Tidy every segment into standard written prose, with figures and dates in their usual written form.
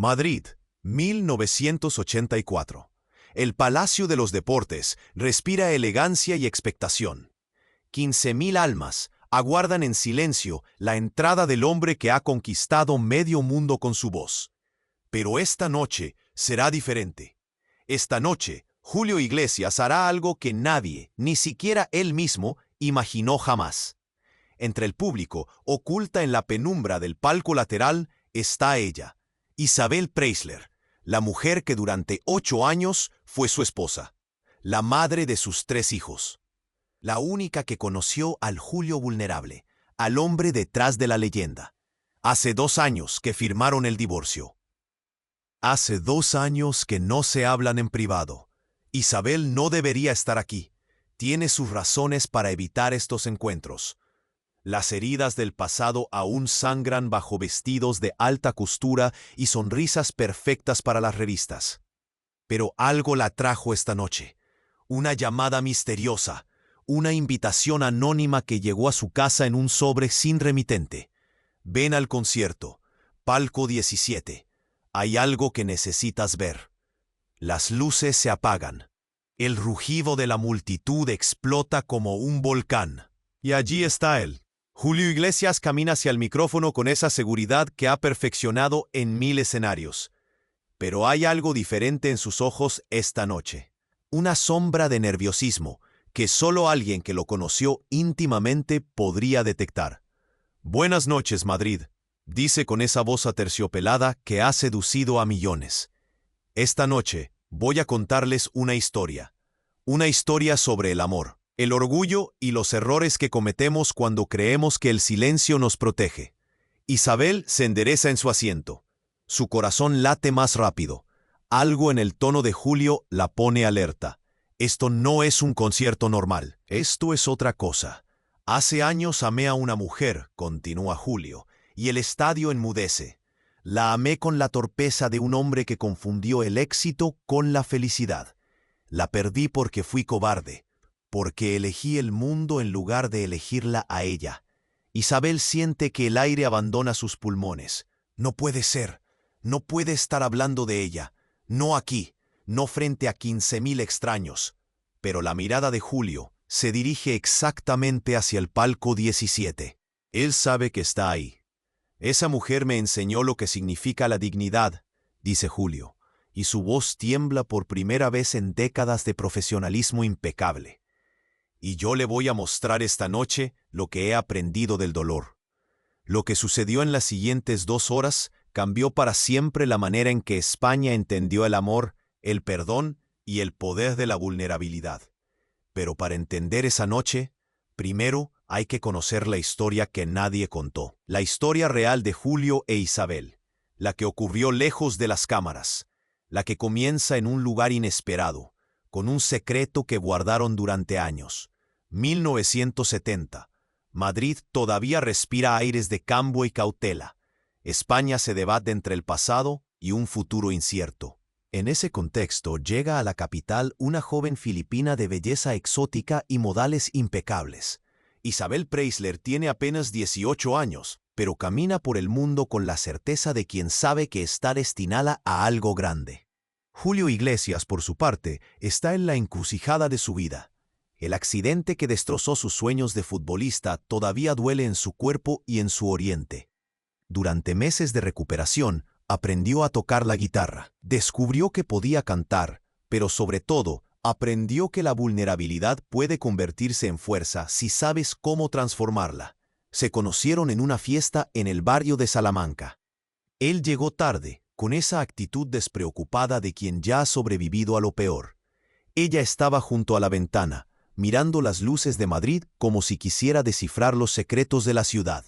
Madrid, 1984. El Palacio de los Deportes respira elegancia y expectación. 15.000 almas aguardan en silencio la entrada del hombre que ha conquistado medio mundo con su voz. Pero esta noche será diferente. Esta noche, Julio Iglesias hará algo que nadie, ni siquiera él mismo, imaginó jamás. Entre el público, oculta en la penumbra del palco lateral, está ella, Isabel Preisler, la mujer que durante 8 años fue su esposa, la madre de sus 3 hijos, la única que conoció al Julio vulnerable, al hombre detrás de la leyenda. Hace 2 años que firmaron el divorcio. Hace 2 años que no se hablan en privado. Isabel no debería estar aquí. Tiene sus razones para evitar estos encuentros. Las heridas del pasado aún sangran bajo vestidos de alta costura y sonrisas perfectas para las revistas. Pero algo la trajo esta noche. Una llamada misteriosa, una invitación anónima que llegó a su casa en un sobre sin remitente. Ven al concierto, palco 17. Hay algo que necesitas ver. Las luces se apagan. El rugido de la multitud explota como un volcán. Y allí está él. Julio Iglesias camina hacia el micrófono con esa seguridad que ha perfeccionado en 1000 escenarios. Pero hay algo diferente en sus ojos esta noche. Una sombra de nerviosismo que solo alguien que lo conoció íntimamente podría detectar. «Buenas noches, Madrid», dice con esa voz aterciopelada que ha seducido a millones. «Esta noche voy a contarles una historia sobre el amor, el orgullo y los errores que cometemos cuando creemos que el silencio nos protege». Isabel se endereza en su asiento. Su corazón late más rápido. Algo en el tono de Julio la pone alerta. Esto no es un concierto normal. Esto es otra cosa. Hace años amé a una mujer, continúa Julio, y el estadio enmudece. La amé con la torpeza de un hombre que confundió el éxito con la felicidad. La perdí porque fui cobarde, porque elegí el mundo en lugar de elegirla a ella. Isabel siente que el aire abandona sus pulmones. No puede ser, no puede estar hablando de ella, no aquí, no frente a 15.000 extraños. Pero la mirada de Julio se dirige exactamente hacia el palco 17. Él sabe que está ahí. «Esa mujer me enseñó lo que significa la dignidad», dice Julio, y su voz tiembla por primera vez en décadas de profesionalismo impecable. «Y yo le voy a mostrar esta noche lo que he aprendido del dolor». Lo que sucedió en las siguientes 2 horas cambió para siempre la manera en que España entendió el amor, el perdón y el poder de la vulnerabilidad. Pero para entender esa noche, primero hay que conocer la historia que nadie contó. La historia real de Julio e Isabel, la que ocurrió lejos de las cámaras, la que comienza en un lugar inesperado, con un secreto que guardaron durante años. 1970. Madrid todavía respira aires de cambio y cautela. España se debate entre el pasado y un futuro incierto. En ese contexto llega a la capital una joven filipina de belleza exótica y modales impecables. Isabel Preisler tiene apenas 18 años, pero camina por el mundo con la certeza de quien sabe que está destinada a algo grande. Julio Iglesias, por su parte, está en la encrucijada de su vida. El accidente que destrozó sus sueños de futbolista todavía duele en su cuerpo y en su oriente. Durante meses de recuperación, aprendió a tocar la guitarra, descubrió que podía cantar, pero sobre todo, aprendió que la vulnerabilidad puede convertirse en fuerza si sabes cómo transformarla. Se conocieron en una fiesta en el barrio de Salamanca. Él llegó tarde, con esa actitud despreocupada de quien ya ha sobrevivido a lo peor. Ella estaba junto a la ventana, mirando las luces de Madrid como si quisiera descifrar los secretos de la ciudad.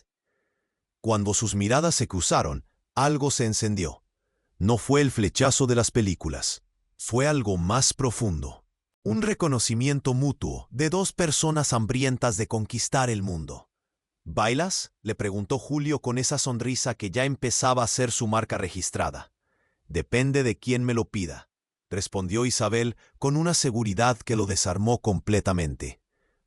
Cuando sus miradas se cruzaron, algo se encendió. No fue el flechazo de las películas. Fue algo más profundo. Un reconocimiento mutuo de 2 personas hambrientas de conquistar el mundo. «¿Bailas?», le preguntó Julio con esa sonrisa que ya empezaba a ser su marca registrada. «Depende de quién me lo pida», respondió Isabel con una seguridad que lo desarmó completamente.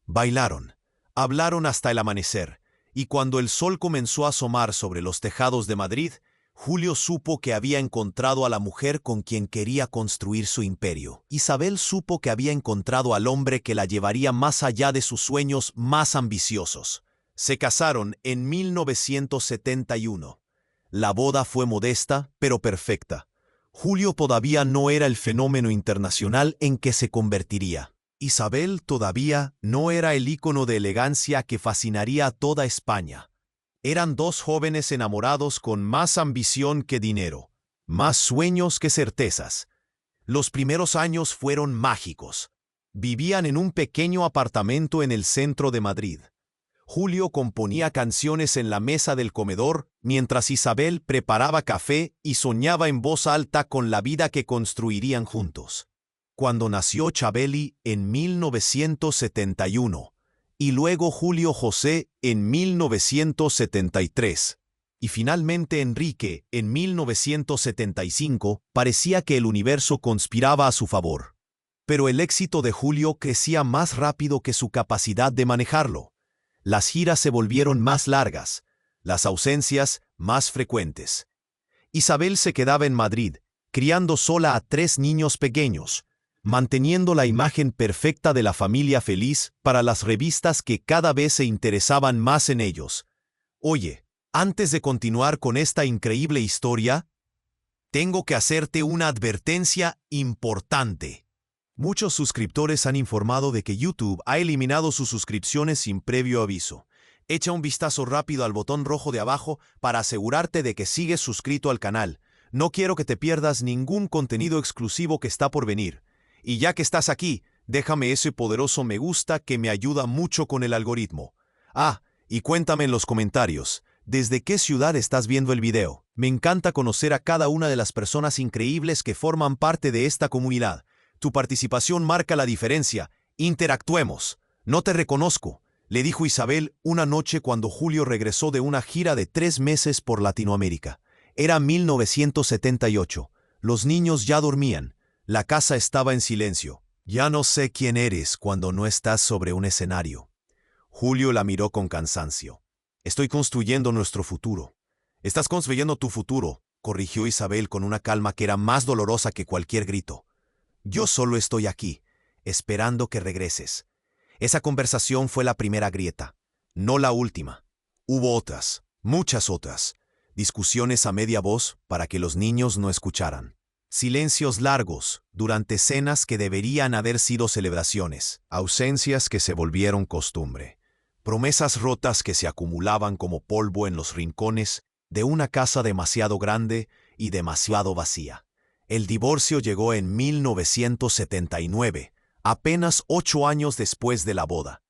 Bailaron, hablaron hasta el amanecer, y cuando el sol comenzó a asomar sobre los tejados de Madrid, Julio supo que había encontrado a la mujer con quien quería construir su imperio. Isabel supo que había encontrado al hombre que la llevaría más allá de sus sueños más ambiciosos. Se casaron en 1971. La boda fue modesta, pero perfecta. Julio todavía no era el fenómeno internacional en que se convertiría. Isabel todavía no era el ícono de elegancia que fascinaría a toda España. Eran dos jóvenes enamorados con más ambición que dinero, más sueños que certezas. Los primeros años fueron mágicos. Vivían en un pequeño apartamento en el centro de Madrid. Julio componía canciones en la mesa del comedor, mientras Isabel preparaba café y soñaba en voz alta con la vida que construirían juntos. Cuando nació Chabeli en 1971, y luego Julio José en 1973, y finalmente Enrique en 1975, parecía que el universo conspiraba a su favor. Pero el éxito de Julio crecía más rápido que su capacidad de manejarlo. Las giras se volvieron más largas, las ausencias más frecuentes. Isabel se quedaba en Madrid, criando sola a 3 niños pequeños, manteniendo la imagen perfecta de la familia feliz para las revistas que cada vez se interesaban más en ellos. Oye, antes de continuar con esta increíble historia, tengo que hacerte una advertencia importante. Muchos suscriptores han informado de que YouTube ha eliminado sus suscripciones sin previo aviso. Echa un vistazo rápido al botón rojo de abajo para asegurarte de que sigues suscrito al canal. No quiero que te pierdas ningún contenido exclusivo que está por venir. Y ya que estás aquí, déjame ese poderoso me gusta que me ayuda mucho con el algoritmo. Y cuéntame en los comentarios, ¿desde qué ciudad estás viendo el video? Me encanta conocer a cada una de las personas increíbles que forman parte de esta comunidad. Tu participación marca la diferencia. Interactuemos. No te reconozco, le dijo Isabel una noche cuando Julio regresó de una gira de 3 meses por Latinoamérica. Era 1978. Los niños ya dormían. La casa estaba en silencio. Ya no sé quién eres cuando no estás sobre un escenario. Julio la miró con cansancio. Estoy construyendo nuestro futuro. Estás construyendo tu futuro, corrigió Isabel con una calma que era más dolorosa que cualquier grito. Yo solo estoy aquí, esperando que regreses. Esa conversación fue la primera grieta, no la última. Hubo otras, muchas otras. Discusiones a media voz para que los niños no escucharan. Silencios largos durante cenas que deberían haber sido celebraciones. Ausencias que se volvieron costumbre. Promesas rotas que se acumulaban como polvo en los rincones de una casa demasiado grande y demasiado vacía. El divorcio llegó en 1979, apenas 8 años después de la boda.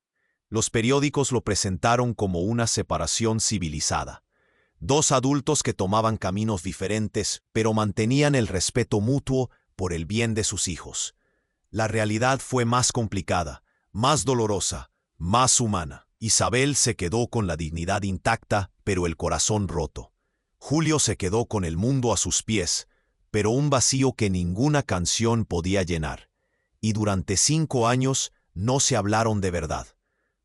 Los periódicos lo presentaron como una separación civilizada. 2 adultos que tomaban caminos diferentes, pero mantenían el respeto mutuo por el bien de sus hijos. La realidad fue más complicada, más dolorosa, más humana. Isabel se quedó con la dignidad intacta, pero el corazón roto. Julio se quedó con el mundo a sus pies, pero un vacío que ninguna canción podía llenar. Y durante 5 años no se hablaron de verdad.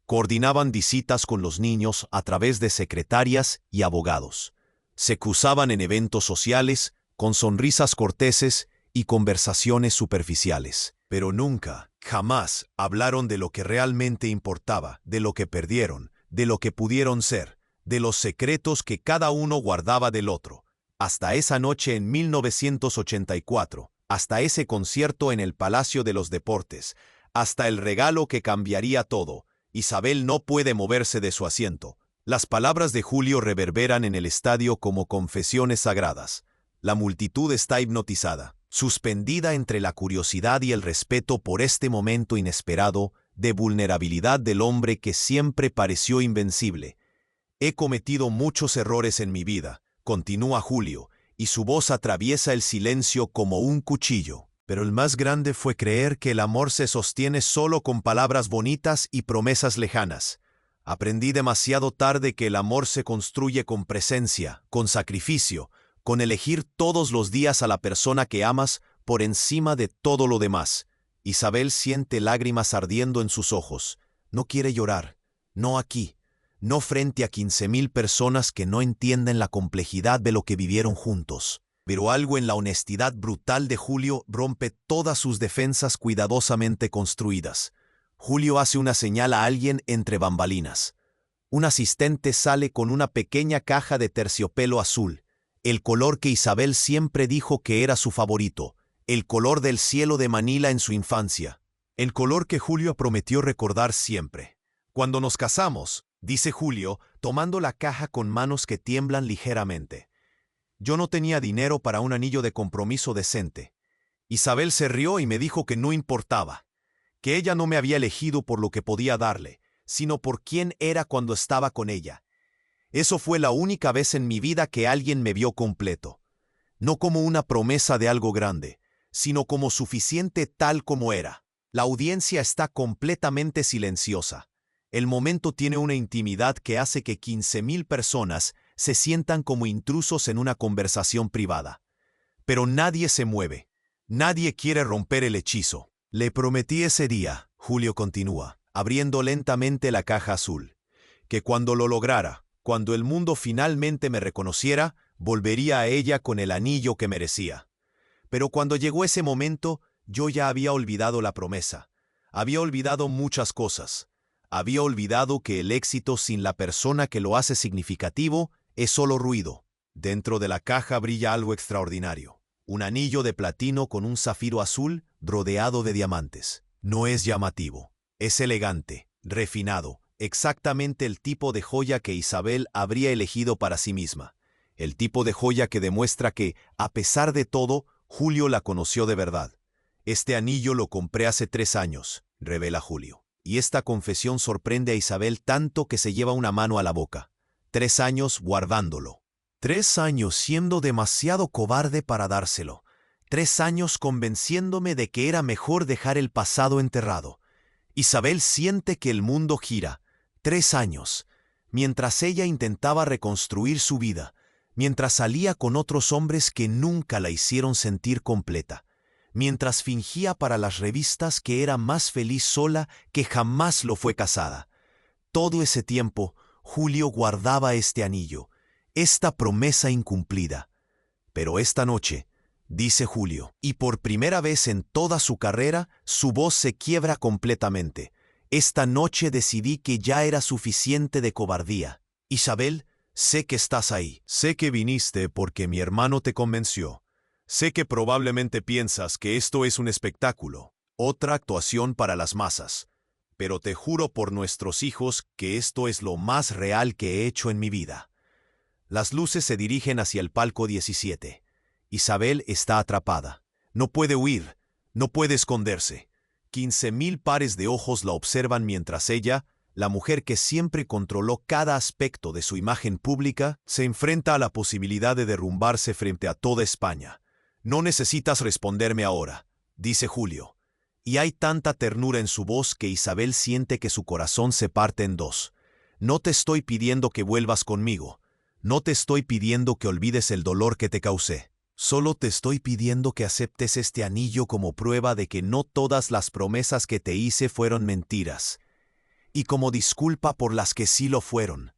Coordinaban visitas con los niños a través de secretarias y abogados. Se cruzaban en eventos sociales, con sonrisas corteses y conversaciones superficiales. Pero nunca, jamás, hablaron de lo que realmente importaba, de lo que perdieron, de lo que pudieron ser, de los secretos que cada uno guardaba del otro. Hasta esa noche en 1984, hasta ese concierto en el Palacio de los Deportes, hasta el regalo que cambiaría todo. Isabel no puede moverse de su asiento. Las palabras de Julio reverberan en el estadio como confesiones sagradas. La multitud está hipnotizada, suspendida entre la curiosidad y el respeto por este momento inesperado de vulnerabilidad del hombre que siempre pareció invencible. He cometido muchos errores en mi vida, continúa Julio, y su voz atraviesa el silencio como un cuchillo. Pero el más grande fue creer que el amor se sostiene solo con palabras bonitas y promesas lejanas. Aprendí demasiado tarde que el amor se construye con presencia, con sacrificio, con elegir todos los días a la persona que amas por encima de todo lo demás. Isabel siente lágrimas ardiendo en sus ojos. No quiere llorar, no aquí. no frente a 15.000 personas que no entienden la complejidad de lo que vivieron juntos. Pero algo en la honestidad brutal de Julio rompe todas sus defensas cuidadosamente construidas. Julio hace una señal a alguien entre bambalinas. Un asistente sale con una pequeña caja de terciopelo azul, el color que Isabel siempre dijo que era su favorito, el color del cielo de Manila en su infancia, el color que Julio prometió recordar siempre. Cuando nos casamos, dice Julio, tomando la caja con manos que tiemblan ligeramente. Yo no tenía dinero para un anillo de compromiso decente. Isabel se rió y me dijo que no importaba, que ella no me había elegido por lo que podía darle, sino por quién era cuando estaba con ella. Eso fue la única vez en mi vida que alguien me vio completo. No como una promesa de algo grande, sino como suficiente tal como era. La audiencia está completamente silenciosa. El momento tiene una intimidad que hace que 15.000 personas se sientan como intrusos en una conversación privada. Pero nadie se mueve. Nadie quiere romper el hechizo. Le prometí ese día, Julio continúa, abriendo lentamente la caja azul, que cuando lo lograra, cuando el mundo finalmente me reconociera, volvería a ella con el anillo que merecía. Pero cuando llegó ese momento, yo ya había olvidado la promesa. Había olvidado muchas cosas. Había olvidado que el éxito sin la persona que lo hace significativo es solo ruido. Dentro de la caja brilla algo extraordinario. Un anillo de platino con un zafiro azul rodeado de diamantes. No es llamativo. Es elegante, refinado, exactamente el tipo de joya que Isabel habría elegido para sí misma. El tipo de joya que demuestra que, a pesar de todo, Julio la conoció de verdad. Este anillo lo compré hace 3 años, revela Julio. Y esta confesión sorprende a Isabel tanto que se lleva una mano a la boca. 3 años guardándolo. 3 años siendo demasiado cobarde para dárselo. 3 años convenciéndome de que era mejor dejar el pasado enterrado. Isabel siente que el mundo gira. 3 años. Mientras ella intentaba reconstruir su vida. Mientras salía con otros hombres que nunca la hicieron sentir completa. Mientras fingía para las revistas que era más feliz sola que jamás lo fue casada. Todo ese tiempo, Julio guardaba este anillo, esta promesa incumplida. Pero esta noche, dice Julio, y por primera vez en toda su carrera, su voz se quiebra completamente. Esta noche decidí que ya era suficiente de cobardía. Isabel, sé que estás ahí. Sé que viniste porque mi hermano te convenció. Sé que probablemente piensas que esto es un espectáculo, otra actuación para las masas. Pero te juro por nuestros hijos que esto es lo más real que he hecho en mi vida. Las luces se dirigen hacia el palco 17. Isabel está atrapada. No puede huir, no puede esconderse. 15.000 pares de ojos la observan mientras ella, la mujer que siempre controló cada aspecto de su imagen pública, se enfrenta a la posibilidad de derrumbarse frente a toda España. No necesitas responderme ahora, dice Julio. Y hay tanta ternura en su voz que Isabel siente que su corazón se parte en dos. No te estoy pidiendo que vuelvas conmigo. No te estoy pidiendo que olvides el dolor que te causé. Solo te estoy pidiendo que aceptes este anillo como prueba de que no todas las promesas que te hice fueron mentiras. Y como disculpa por las que sí lo fueron.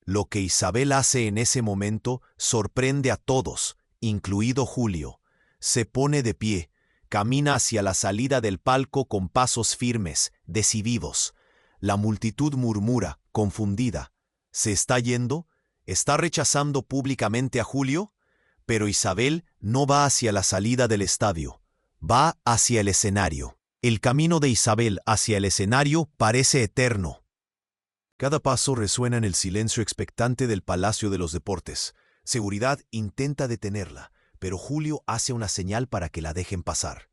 Lo que Isabel hace en ese momento sorprende a todos, incluido Julio. Se pone de pie, camina hacia la salida del palco con pasos firmes, decididos. La multitud murmura, confundida. ¿Se está yendo? ¿Está rechazando públicamente a Julio? Pero Isabel no va hacia la salida del estadio, va hacia el escenario. El camino de Isabel hacia el escenario parece eterno. Cada paso resuena en el silencio expectante del Palacio de los Deportes. Seguridad intenta detenerla, pero Julio hace una señal para que la dejen pasar.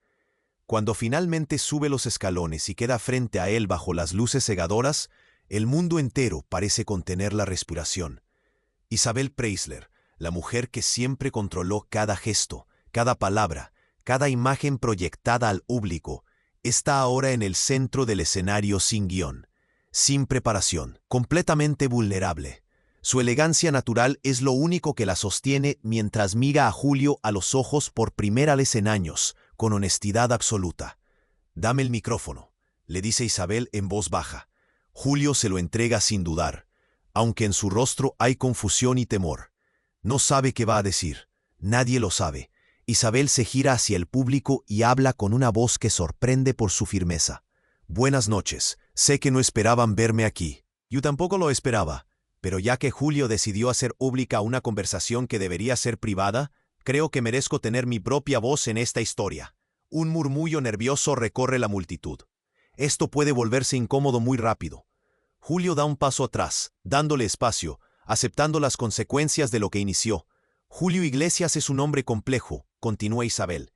Cuando finalmente sube los escalones y queda frente a él bajo las luces cegadoras, el mundo entero parece contener la respiración. Isabel Preisler, la mujer que siempre controló cada gesto, cada palabra, cada imagen proyectada al público, está ahora en el centro del escenario sin guión, sin preparación, completamente vulnerable. Su elegancia natural es lo único que la sostiene mientras mira a Julio a los ojos por primera vez en años, con honestidad absoluta. «Dame el micrófono», le dice Isabel en voz baja. Julio se lo entrega sin dudar. aunque en su rostro hay confusión y temor. No sabe qué va a decir. Nadie lo sabe. Isabel se gira hacia el público y habla con una voz que sorprende por su firmeza. Buenas noches. Sé que no esperaban verme aquí. Yo tampoco lo esperaba. Pero ya que Julio decidió hacer pública una conversación que debería ser privada, creo que merezco tener mi propia voz en esta historia. Un murmullo nervioso recorre la multitud. Esto puede volverse incómodo muy rápido. Julio da un paso atrás, dándole espacio, aceptando las consecuencias de lo que inició. Julio Iglesias es un hombre complejo, continúa Isabel.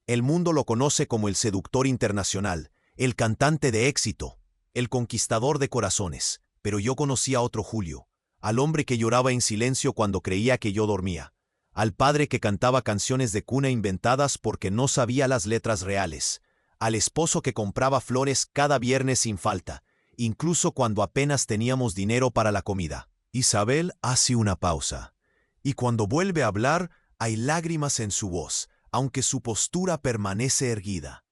El mundo lo conoce como el seductor internacional, el cantante de éxito, el conquistador de corazones. Pero yo conocí a otro Julio, al hombre que lloraba en silencio cuando creía que yo dormía, al padre que cantaba canciones de cuna inventadas porque no sabía las letras reales, al esposo que compraba flores cada viernes sin falta, incluso cuando apenas teníamos dinero para la comida. Isabel hace una pausa, y cuando vuelve a hablar hay lágrimas en su voz, aunque su postura permanece erguida.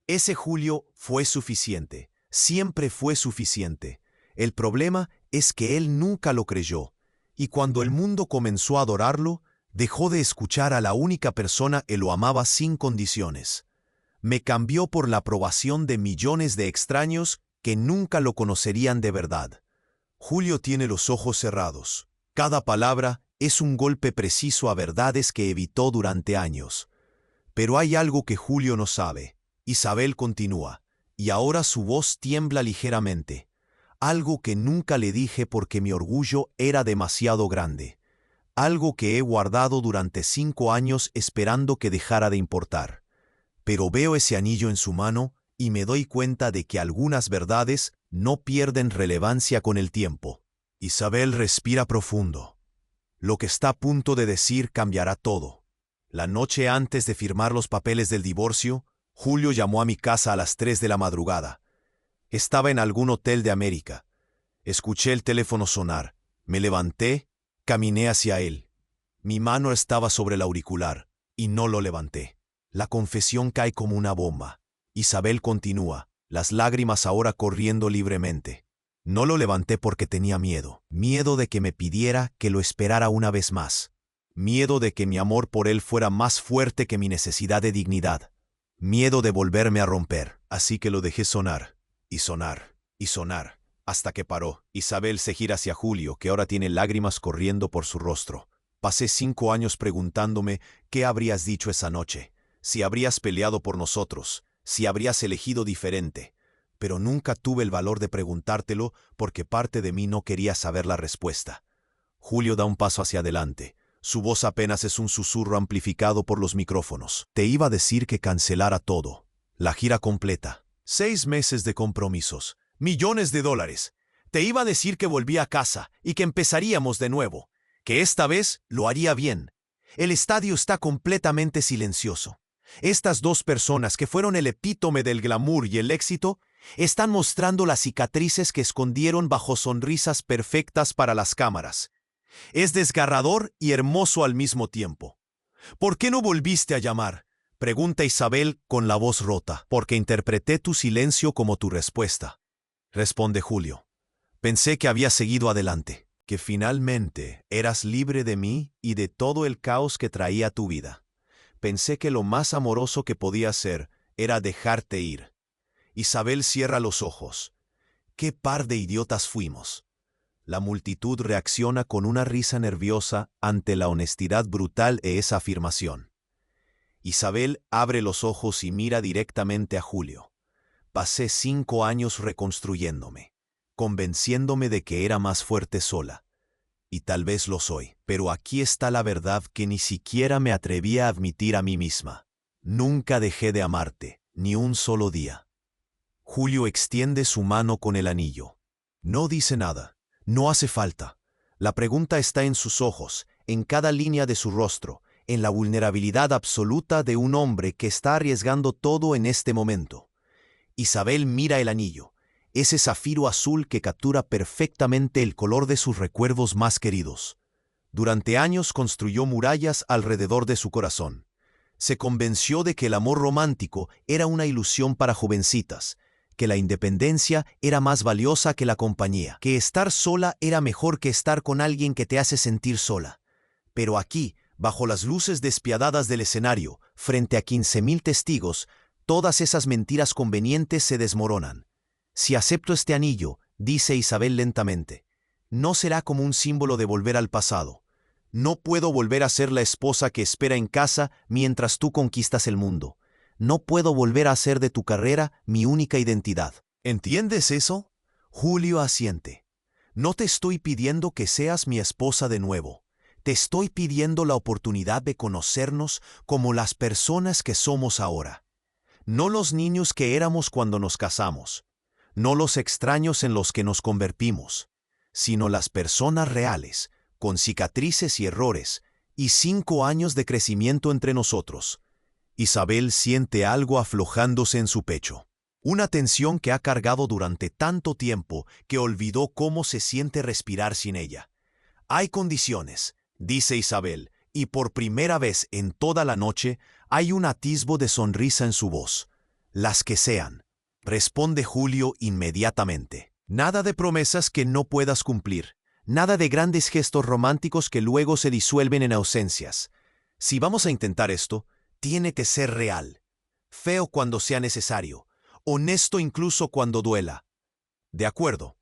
Ese Julio fue suficiente, siempre fue suficiente. El problema es que él nunca lo creyó, y cuando el mundo comenzó a adorarlo, dejó de escuchar a la única persona que lo amaba sin condiciones. Me cambió por la aprobación de millones de extraños que nunca lo conocerían de verdad. Julio tiene los ojos cerrados. Cada palabra es un golpe preciso a verdades que evitó durante años. Pero hay algo que Julio no sabe. Isabel continúa, y ahora su voz tiembla ligeramente. Algo que nunca le dije porque mi orgullo era demasiado grande. Algo que he guardado durante 5 años esperando que dejara de importar. Pero veo ese anillo en su mano y me doy cuenta de que algunas verdades no pierden relevancia con el tiempo. Isabel respira profundo. Lo que está a punto de decir cambiará todo. La noche antes de firmar los papeles del divorcio, Julio llamó a mi casa a las 3 de la madrugada. Estaba en algún hotel de América. Escuché el teléfono sonar. Me levanté, caminé hacia él. Mi mano estaba sobre el auricular, y no lo levanté. La confesión cae como una bomba. Isabel continúa, las lágrimas ahora corriendo libremente. No lo levanté porque tenía miedo. Miedo de que me pidiera que lo esperara una vez más. Miedo de que mi amor por él fuera más fuerte que mi necesidad de dignidad. Miedo de volverme a romper. Así que lo dejé sonar. Y sonar, y sonar, hasta que paró. Isabel se gira hacia Julio, que ahora tiene lágrimas corriendo por su rostro. Pasé 5 años preguntándome qué habrías dicho esa noche, si habrías peleado por nosotros, si habrías elegido diferente. Pero nunca tuve el valor de preguntártelo porque parte de mí no quería saber la respuesta. Julio da un paso hacia adelante. Su voz apenas es un susurro amplificado por los micrófonos. Te iba a decir que cancelara todo. La gira completa. 6 meses de compromisos, millones de dólares. Te iba a decir que volvía a casa y que empezaríamos de nuevo, que esta vez lo haría bien. El estadio está completamente silencioso. Estas 2 personas que fueron el epítome del glamour y el éxito, están mostrando las cicatrices que escondieron bajo sonrisas perfectas para las cámaras. Es desgarrador y hermoso al mismo tiempo. ¿Por qué no volviste a llamar? Pregunta Isabel con la voz rota. Porque interpreté tu silencio como tu respuesta. Responde Julio. Pensé que habías seguido adelante, que finalmente eras libre de mí y de todo el caos que traía tu vida. Pensé que lo más amoroso que podía hacer era dejarte ir. Isabel cierra los ojos. ¡Qué par de idiotas fuimos! La multitud reacciona con una risa nerviosa ante la honestidad brutal de esa afirmación. Isabel abre los ojos y mira directamente a Julio. Pasé 5 años reconstruyéndome, convenciéndome de que era más fuerte sola. Y tal vez lo soy, pero aquí está la verdad que ni siquiera me atrevía a admitir a mí misma. Nunca dejé de amarte, ni un solo día. Julio extiende su mano con el anillo. No dice nada, no hace falta. La pregunta está en sus ojos, en cada línea de su rostro, en la vulnerabilidad absoluta de un hombre que está arriesgando todo en este momento. Isabel mira el anillo, ese zafiro azul que captura perfectamente el color de sus recuerdos más queridos. Durante años construyó murallas alrededor de su corazón. Se convenció de que el amor romántico era una ilusión para jovencitas, que la independencia era más valiosa que la compañía, que estar sola era mejor que estar con alguien que te hace sentir sola. Pero aquí, bajo las luces despiadadas del escenario, frente a 15.000 testigos, todas esas mentiras convenientes se desmoronan. Si acepto este anillo, dice Isabel lentamente, no será como un símbolo de volver al pasado. No puedo volver a ser la esposa que espera en casa mientras tú conquistas el mundo. No puedo volver a hacer de tu carrera mi única identidad. ¿Entiendes eso? Julio asiente. No te estoy pidiendo que seas mi esposa de nuevo. Te estoy pidiendo la oportunidad de conocernos como las personas que somos ahora. No los niños que éramos cuando nos casamos. No los extraños en los que nos convertimos, sino las personas reales, con cicatrices y errores, y 5 años de crecimiento entre nosotros. Isabel siente algo aflojándose en su pecho. Una tensión que ha cargado durante tanto tiempo que olvidó cómo se siente respirar sin ella. Hay condiciones, dice Isabel, y por primera vez en toda la noche hay un atisbo de sonrisa en su voz. Las que sean, responde Julio inmediatamente. Nada de promesas que no puedas cumplir. Nada de grandes gestos románticos que luego se disuelven en ausencias. Si vamos a intentar esto, tiene que ser real. Feo cuando sea necesario. Honesto incluso cuando duela. De acuerdo.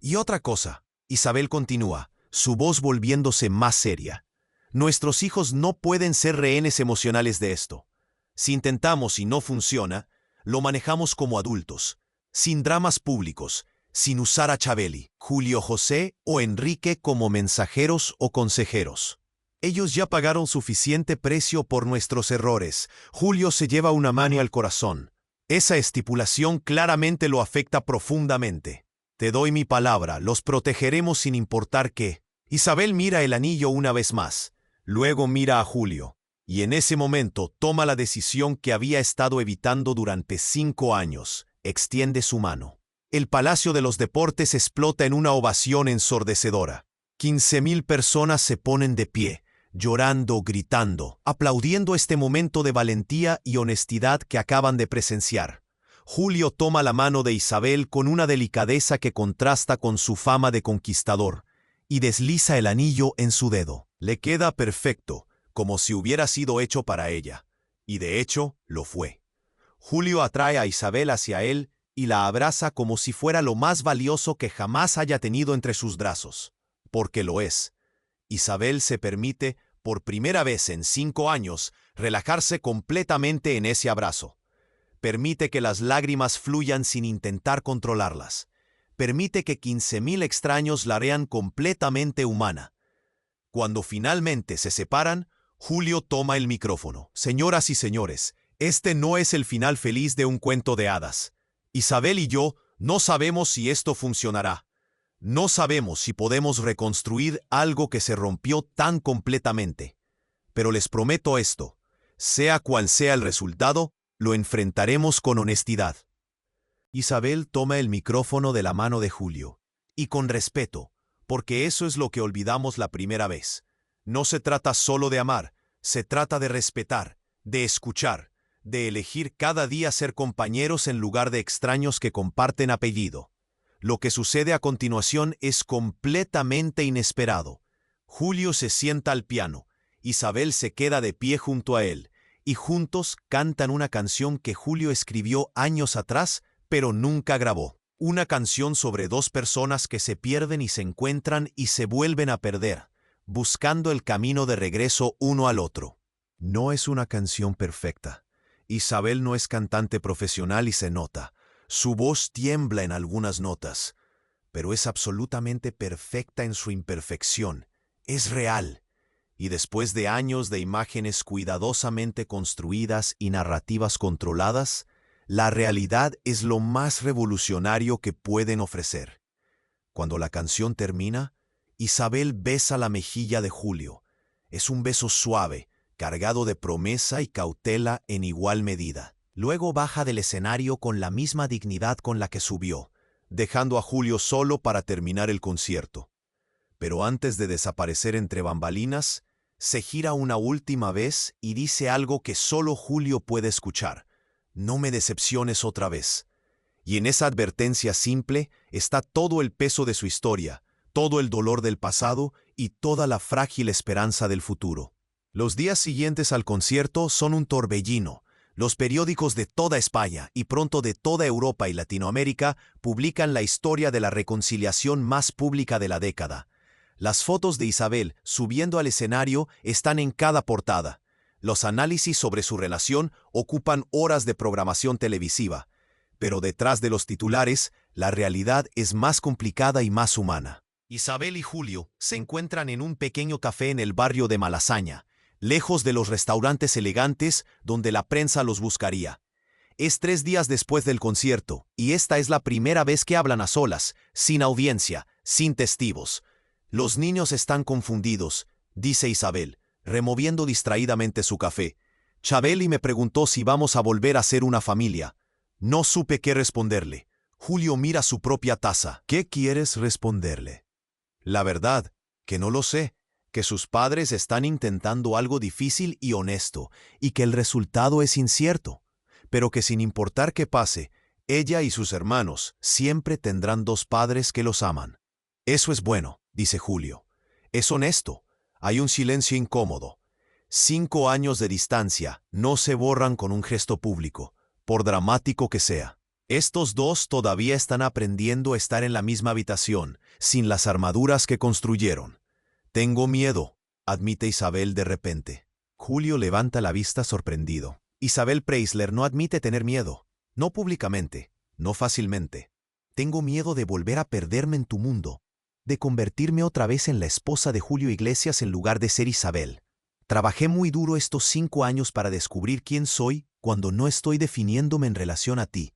Y otra cosa, Isabel continúa, su voz volviéndose más seria. Nuestros hijos no pueden ser rehenes emocionales de esto. Si intentamos y no funciona, lo manejamos como adultos, sin dramas públicos, sin usar a Chabeli, Julio José o Enrique como mensajeros o consejeros. Ellos ya pagaron suficiente precio por nuestros errores. Julio se lleva una mano al corazón. Esa estipulación claramente lo afecta profundamente. Te doy mi palabra, los protegeremos sin importar qué. Isabel mira el anillo una vez más. Luego mira a Julio. Y en ese momento toma la decisión que había estado evitando durante 5 años. Extiende su mano. El Palacio de los Deportes explota en una ovación ensordecedora. 15.000 personas se ponen de pie, llorando, gritando, aplaudiendo este momento de valentía y honestidad que acaban de presenciar. Julio toma la mano de Isabel con una delicadeza que contrasta con su fama de conquistador, y desliza el anillo en su dedo. Le queda perfecto, como si hubiera sido hecho para ella. Y de hecho, lo fue. Julio atrae a Isabel hacia él y la abraza como si fuera lo más valioso que jamás haya tenido entre sus brazos. Porque lo es. Isabel se permite, por primera vez en 5 años, relajarse completamente en ese abrazo. Permite que las lágrimas fluyan sin intentar controlarlas. Permite que 15.000 extraños la vean completamente humana. Cuando finalmente se separan, Julio toma el micrófono. Señoras y señores, este no es el final feliz de un cuento de hadas. Isabel y yo no sabemos si esto funcionará. No sabemos si podemos reconstruir algo que se rompió tan completamente. Pero les prometo esto, sea cual sea el resultado, lo enfrentaremos con honestidad. Isabel toma el micrófono de la mano de Julio, y con respeto, porque eso es lo que olvidamos la primera vez. No se trata solo de amar, se trata de respetar, de escuchar, de elegir cada día ser compañeros en lugar de extraños que comparten apellido. Lo que sucede a continuación es completamente inesperado. Julio se sienta al piano, Isabel se queda de pie junto a él, y juntos cantan una canción que Julio escribió años atrás, pero nunca grabó. Una canción sobre 2 personas que se pierden y se encuentran y se vuelven a perder, buscando el camino de regreso uno al otro. No es una canción perfecta. Isabel no es cantante profesional y se nota. Su voz tiembla en algunas notas, pero es absolutamente perfecta en su imperfección. Es real. Y después de años de imágenes cuidadosamente construidas y narrativas controladas, la realidad es lo más revolucionario que pueden ofrecer. Cuando la canción termina, Isabel besa la mejilla de Julio. Es un beso suave, cargado de promesa y cautela en igual medida. Luego baja del escenario con la misma dignidad con la que subió, dejando a Julio solo para terminar el concierto. Pero antes de desaparecer entre bambalinas, se gira una última vez y dice algo que solo Julio puede escuchar. No me decepciones otra vez. Y en esa advertencia simple está todo el peso de su historia, todo el dolor del pasado y toda la frágil esperanza del futuro. Los días siguientes al concierto son un torbellino. Los periódicos de toda España y pronto de toda Europa y Latinoamérica publican la historia de la reconciliación más pública de la década. Las fotos de Isabel subiendo al escenario están en cada portada. Los análisis sobre su relación ocupan horas de programación televisiva. Pero detrás de los titulares, la realidad es más complicada y más humana. Isabel y Julio se encuentran en un pequeño café en el barrio de Malasaña, lejos de los restaurantes elegantes donde la prensa los buscaría. Es 3 días después del concierto, y esta es la primera vez que hablan a solas, sin audiencia, sin testigos. Los niños están confundidos, dice Isabel, removiendo distraídamente su café. Chabeli me preguntó si vamos a volver a ser una familia. No supe qué responderle. Julio mira su propia taza. ¿Qué quieres responderle? La verdad, que no lo sé, que sus padres están intentando algo difícil y honesto, y que el resultado es incierto, pero que sin importar qué pase, ella y sus hermanos siempre tendrán 2 padres que los aman. Eso es bueno, dice Julio. Es honesto. Hay un silencio incómodo. 5 años de distancia no se borran con un gesto público, por dramático que sea. Estos 2 todavía están aprendiendo a estar en la misma habitación, sin las armaduras que construyeron. Tengo miedo, admite Isabel de repente. Julio levanta la vista sorprendido. Isabel Preisler no admite tener miedo. No públicamente, no fácilmente. Tengo miedo de volver a perderme en tu mundo, de convertirme otra vez en la esposa de Julio Iglesias en lugar de ser Isabel. Trabajé muy duro estos 5 años para descubrir quién soy cuando no estoy definiéndome en relación a ti.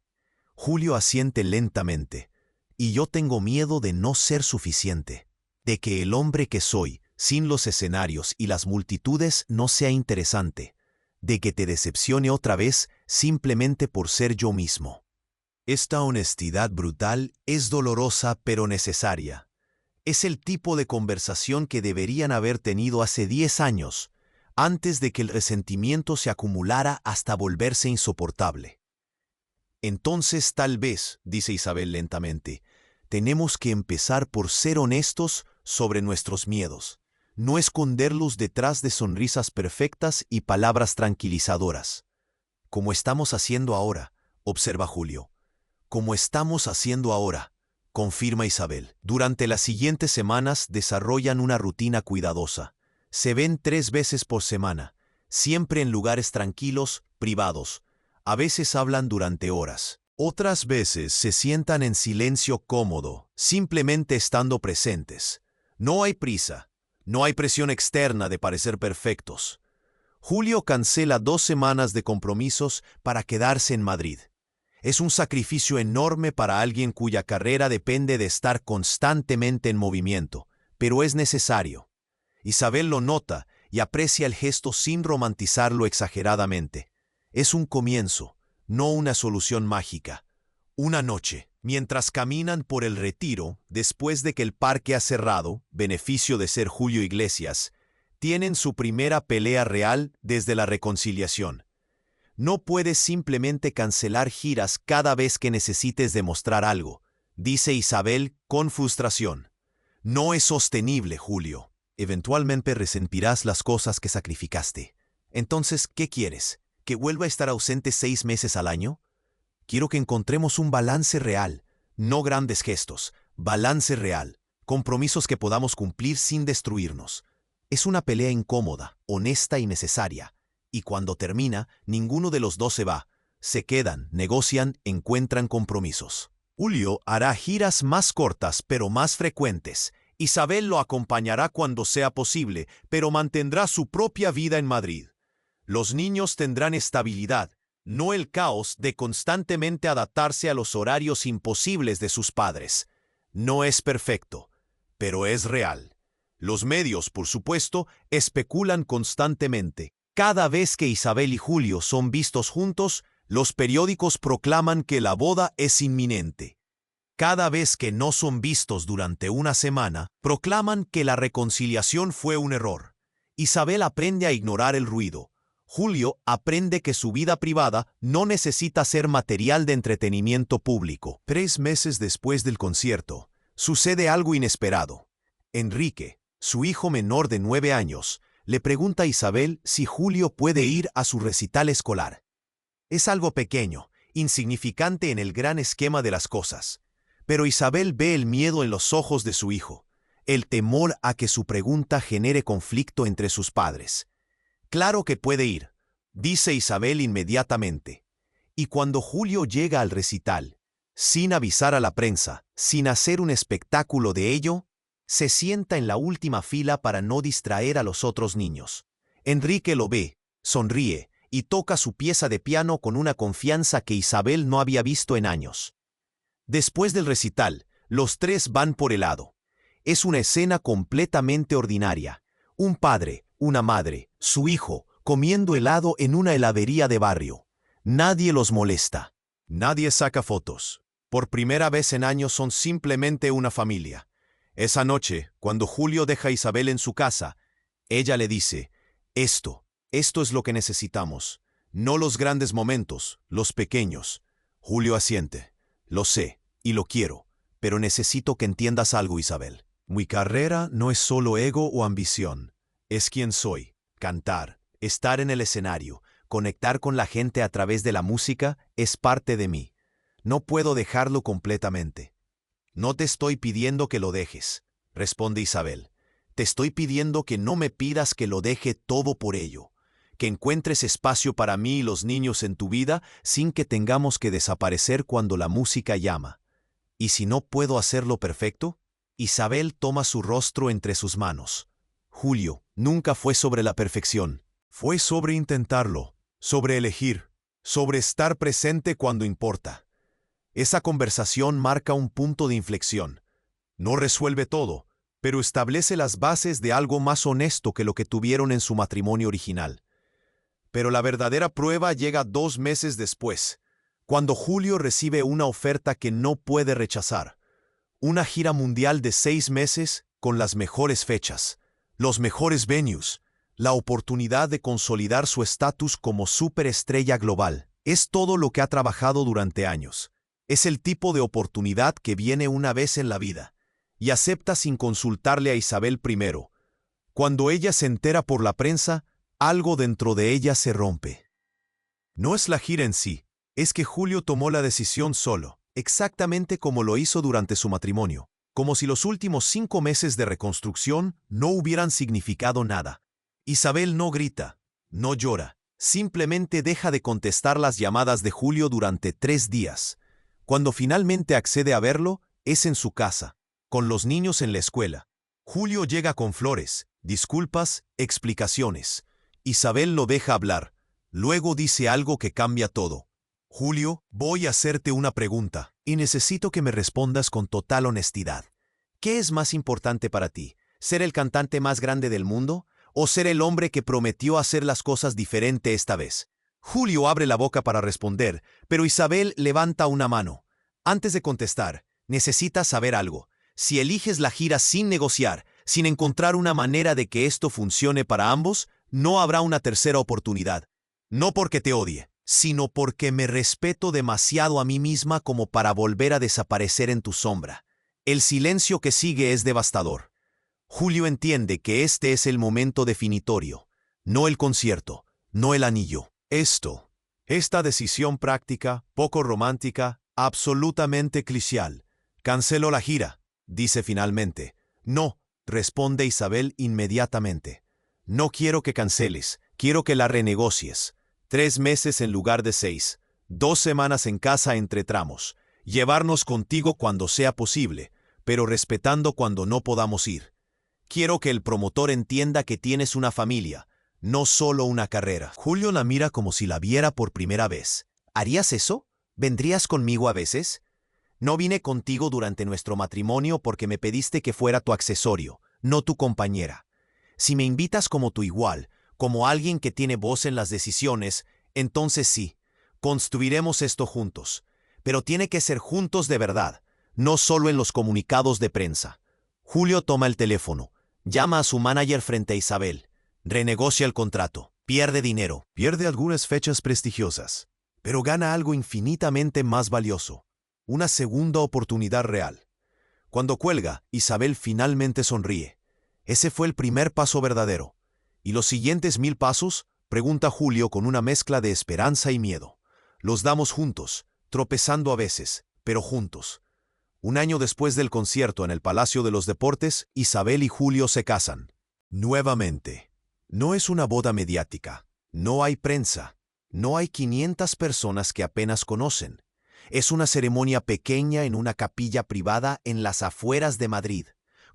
Julio asiente lentamente. Y yo tengo miedo de no ser suficiente, de que el hombre que soy, sin los escenarios y las multitudes, no sea interesante, de que te decepcione otra vez simplemente por ser yo mismo. Esta honestidad brutal es dolorosa pero necesaria. Es el tipo de conversación que deberían haber tenido hace 10 años, antes de que el resentimiento se acumulara hasta volverse insoportable. Entonces tal vez, dice Isabel lentamente, tenemos que empezar por ser honestos sobre nuestros miedos, no esconderlos detrás de sonrisas perfectas y palabras tranquilizadoras. Como estamos haciendo ahora, observa Julio. Como estamos haciendo ahora, confirma Isabel. Durante las siguientes semanas desarrollan una rutina cuidadosa. Se ven 3 veces por semana, siempre en lugares tranquilos, privados. A veces hablan durante horas. Otras veces se sientan en silencio cómodo, simplemente estando presentes. No hay prisa, no hay presión externa de parecer perfectos. Julio cancela 2 semanas de compromisos para quedarse en Madrid. Es un sacrificio enorme para alguien cuya carrera depende de estar constantemente en movimiento, pero es necesario. Isabel lo nota y aprecia el gesto sin romantizarlo exageradamente. Es un comienzo, no una solución mágica. Una noche, mientras caminan por el Retiro, después de que el parque ha cerrado, beneficio de ser Julio Iglesias, tienen su primera pelea real desde la reconciliación. No puedes simplemente cancelar giras cada vez que necesites demostrar algo, dice Isabel con frustración. No es sostenible, Julio. Eventualmente resentirás las cosas que sacrificaste. Entonces, ¿qué quieres? ¿Que vuelva a estar ausente 6 meses al año? Quiero que encontremos un balance real, no grandes gestos, balance real, compromisos que podamos cumplir sin destruirnos. Es una pelea incómoda, honesta y necesaria, y cuando termina, ninguno de los 2 se va. Se quedan, negocian, encuentran compromisos. Julio hará giras más cortas pero más frecuentes. Isabel lo acompañará cuando sea posible, pero mantendrá su propia vida en Madrid. Los niños tendrán estabilidad, no el caos de constantemente adaptarse a los horarios imposibles de sus padres. No es perfecto, pero es real. Los medios, por supuesto, especulan constantemente. Cada vez que Isabel y Julio son vistos juntos, los periódicos proclaman que la boda es inminente. Cada vez que no son vistos durante una semana, proclaman que la reconciliación fue un error. Isabel aprende a ignorar el ruido. Julio aprende que su vida privada no necesita ser material de entretenimiento público. 3 meses después del concierto, sucede algo inesperado. Enrique, su hijo menor de 9 años, le pregunta a Isabel si Julio puede ir a su recital escolar. Es algo pequeño, insignificante en el gran esquema de las cosas. Pero Isabel ve el miedo en los ojos de su hijo, el temor a que su pregunta genere conflicto entre sus padres. Claro que puede ir, dice Isabel inmediatamente. Y cuando Julio llega al recital, sin avisar a la prensa, sin hacer un espectáculo de ello, se sienta en la última fila para no distraer a los otros niños. Enrique lo ve, sonríe y toca su pieza de piano con una confianza que Isabel no había visto en años. Después del recital, los tres van por helado. Es una escena completamente ordinaria. Un padre, una madre, su hijo, comiendo helado en una heladería de barrio. Nadie los molesta. Nadie saca fotos. Por primera vez en años son simplemente una familia. Esa noche, cuando Julio deja a Isabel en su casa, ella le dice, esto es lo que necesitamos. No los grandes momentos, los pequeños. Julio asiente. Lo sé, y lo quiero, pero necesito que entiendas algo, Isabel. Mi carrera no es solo ego o ambición. Es quien soy. Cantar, estar en el escenario, conectar con la gente a través de la música es parte de mí. No puedo dejarlo completamente. No te estoy pidiendo que lo dejes, responde Isabel. Te estoy pidiendo que no me pidas que lo deje todo por ello, que encuentres espacio para mí y los niños en tu vida sin que tengamos que desaparecer cuando la música llama. ¿Y si no puedo hacerlo perfecto? Isabel toma su rostro entre sus manos. Julio, nunca fue sobre la perfección. Fue sobre intentarlo, sobre elegir, sobre estar presente cuando importa. Esa conversación marca un punto de inflexión. No resuelve todo, pero establece las bases de algo más honesto que lo que tuvieron en su matrimonio original. Pero la verdadera prueba llega 2 meses después, cuando Julio recibe una oferta que no puede rechazar. Una gira mundial de 6 meses con las mejores fechas, los mejores venues, la oportunidad de consolidar su estatus como superestrella global. Es todo lo que ha trabajado durante años. Es el tipo de oportunidad que viene una vez en la vida, y acepta sin consultarle a Isabel primero. Cuando ella se entera por la prensa, algo dentro de ella se rompe. No es la gira en sí, es que Julio tomó la decisión solo, exactamente como lo hizo durante su matrimonio, como si los últimos 5 meses de reconstrucción no hubieran significado nada. Isabel no grita, no llora, simplemente deja de contestar las llamadas de Julio durante 3 días. Cuando finalmente accede a verlo, es en su casa, con los niños en la escuela. Julio llega con flores, disculpas, explicaciones. Isabel lo deja hablar. Luego dice algo que cambia todo. Julio, voy a hacerte una pregunta, y necesito que me respondas con total honestidad. ¿Qué es más importante para ti? ¿Ser el cantante más grande del mundo? ¿O ser el hombre que prometió hacer las cosas diferente esta vez? Julio abre la boca para responder, pero Isabel levanta una mano. Antes de contestar, necesitas saber algo. Si eliges la gira sin negociar, sin encontrar una manera de que esto funcione para ambos, no habrá una tercera oportunidad. No porque te odie, sino porque me respeto demasiado a mí misma como para volver a desaparecer en tu sombra. El silencio que sigue es devastador. Julio entiende que este es el momento definitorio, no el concierto, no el anillo. Esta decisión práctica, poco romántica, absolutamente clicial. Cancelo la gira, dice finalmente. No, responde Isabel inmediatamente. No quiero que canceles, quiero que la renegocies. 3 meses en lugar de 6, 2 semanas en casa entre tramos. Llevarnos contigo cuando sea posible, pero respetando cuando no podamos ir. Quiero que el promotor entienda que tienes una familia, no solo una carrera. Julio la mira como si la viera por primera vez. ¿Harías eso? ¿Vendrías conmigo a veces? No vine contigo durante nuestro matrimonio porque me pediste que fuera tu accesorio, no tu compañera. Si me invitas como tu igual, como alguien que tiene voz en las decisiones, entonces sí, construiremos esto juntos. Pero tiene que ser juntos de verdad, no solo en los comunicados de prensa. Julio toma el teléfono, llama a su manager frente a Isabel, renegocia el contrato, Pierde dinero, pierde algunas fechas prestigiosas, pero gana algo infinitamente más valioso, una segunda oportunidad real. Cuando cuelga, Isabel finalmente sonríe. Ese fue el primer paso verdadero. ¿Y los siguientes 1000 pasos? Pregunta Julio con una mezcla de esperanza y miedo. Los damos juntos, tropezando a veces, pero juntos. Un año después del concierto en el Palacio de los Deportes, Isabel y Julio se casan. Nuevamente. No es una boda mediática. No hay prensa. No hay 500 personas que apenas conocen. Es una ceremonia pequeña en una capilla privada en las afueras de Madrid,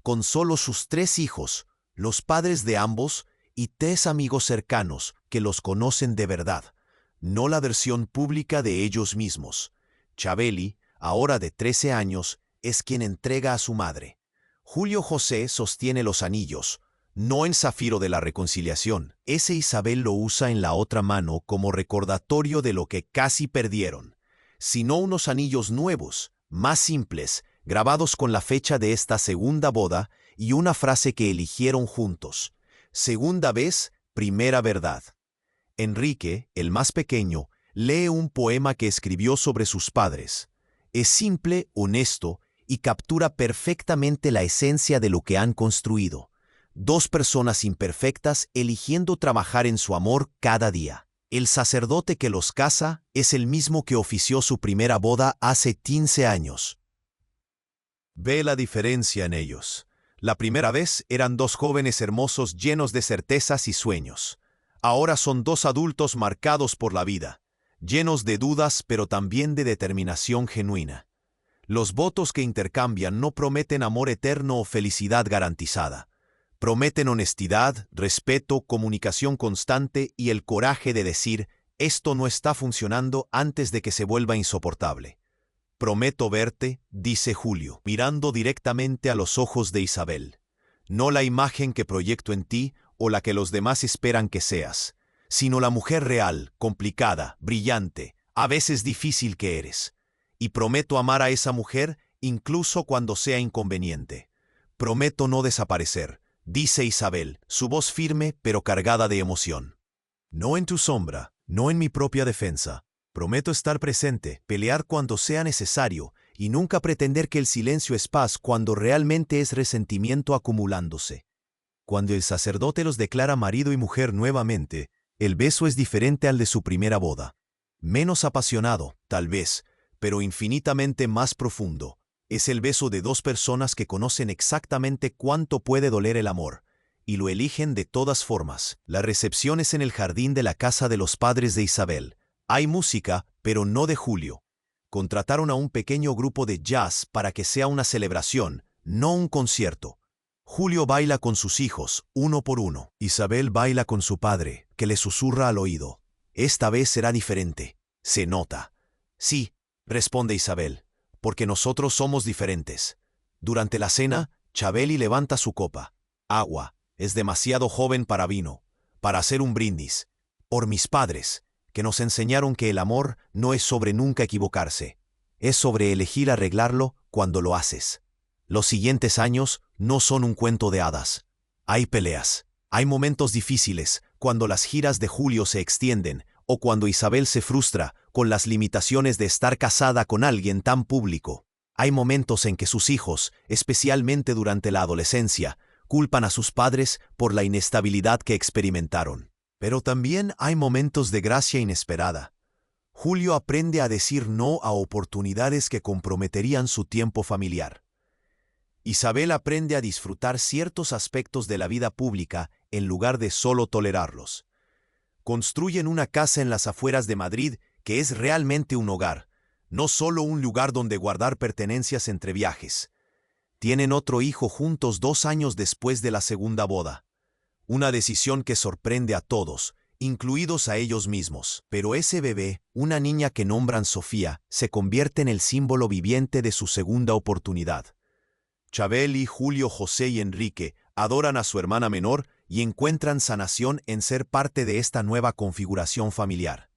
con solo sus 3 hijos, los padres de ambos y 3 amigos cercanos que los conocen de verdad, no la versión pública de ellos mismos. Chabeli, ahora de 13 años, es quien entrega a su madre. Julio José sostiene los anillos, no el zafiro de la reconciliación. Ese Isabel lo usa en la otra mano como recordatorio de lo que casi perdieron, sino unos anillos nuevos, más simples, grabados con la fecha de esta segunda boda y una frase que eligieron juntos. Segunda vez, primera verdad. Enrique, el más pequeño, lee un poema que escribió sobre sus padres. Es simple, honesto y captura perfectamente la esencia de lo que han construido. 2 personas imperfectas eligiendo trabajar en su amor cada día. El sacerdote que los casa es el mismo que ofició su primera boda hace 15 años. Ve la diferencia en ellos. La primera vez eran 2 jóvenes hermosos llenos de certezas y sueños. Ahora son 2 adultos marcados por la vida, llenos de dudas pero también de determinación genuina. Los votos que intercambian no prometen amor eterno o felicidad garantizada. Prometen honestidad, respeto, comunicación constante y el coraje de decir, esto no está funcionando antes de que se vuelva insoportable. Prometo verte, dice Julio, mirando directamente a los ojos de Isabel. No la imagen que proyecto en ti o la que los demás esperan que seas, sino la mujer real, complicada, brillante, a veces difícil que eres. Y prometo amar a esa mujer incluso cuando sea inconveniente. Prometo no desaparecer, dice Isabel, su voz firme pero cargada de emoción. No en tu sombra, no en mi propia defensa. Prometo estar presente, pelear cuando sea necesario y nunca pretender que el silencio es paz cuando realmente es resentimiento acumulándose. Cuando el sacerdote los declara marido y mujer nuevamente, el beso es diferente al de su primera boda. Menos apasionado, tal vez, pero infinitamente más profundo. Es el beso de 2 personas que conocen exactamente cuánto puede doler el amor, y lo eligen de todas formas. La recepción es en el jardín de la casa de los padres de Isabel. Hay música, pero no de Julio. Contrataron a un pequeño grupo de jazz para que sea una celebración, no un concierto. Julio baila con sus hijos, uno por uno. Isabel baila con su padre, que le susurra al oído. Esta vez será diferente. Se nota. Sí, responde Isabel, porque nosotros somos diferentes. Durante la cena, Chabeli levanta su copa. Agua, es demasiado joven para vino, para hacer un brindis. Por mis padres, que nos enseñaron que el amor no es sobre nunca equivocarse. Es sobre elegir arreglarlo cuando lo haces. Los siguientes años no son un cuento de hadas. Hay peleas, hay momentos difíciles, cuando las giras de Julio se extienden, o cuando Isabel se frustra con las limitaciones de estar casada con alguien tan público. Hay momentos en que sus hijos, especialmente durante la adolescencia, culpan a sus padres por la inestabilidad que experimentaron. Pero también hay momentos de gracia inesperada. Julio aprende a decir no a oportunidades que comprometerían su tiempo familiar. Isabel aprende a disfrutar ciertos aspectos de la vida pública en lugar de solo tolerarlos. Construyen una casa en las afueras de Madrid que es realmente un hogar, no solo un lugar donde guardar pertenencias entre viajes. Tienen otro hijo juntos 2 años después de la segunda boda. Una decisión que sorprende a todos, incluidos a ellos mismos. Pero ese bebé, una niña que nombran Sofía, se convierte en el símbolo viviente de su segunda oportunidad. Chabeli, Julio, José y Enrique adoran a su hermana menor y encuentran sanación en ser parte de esta nueva configuración familiar.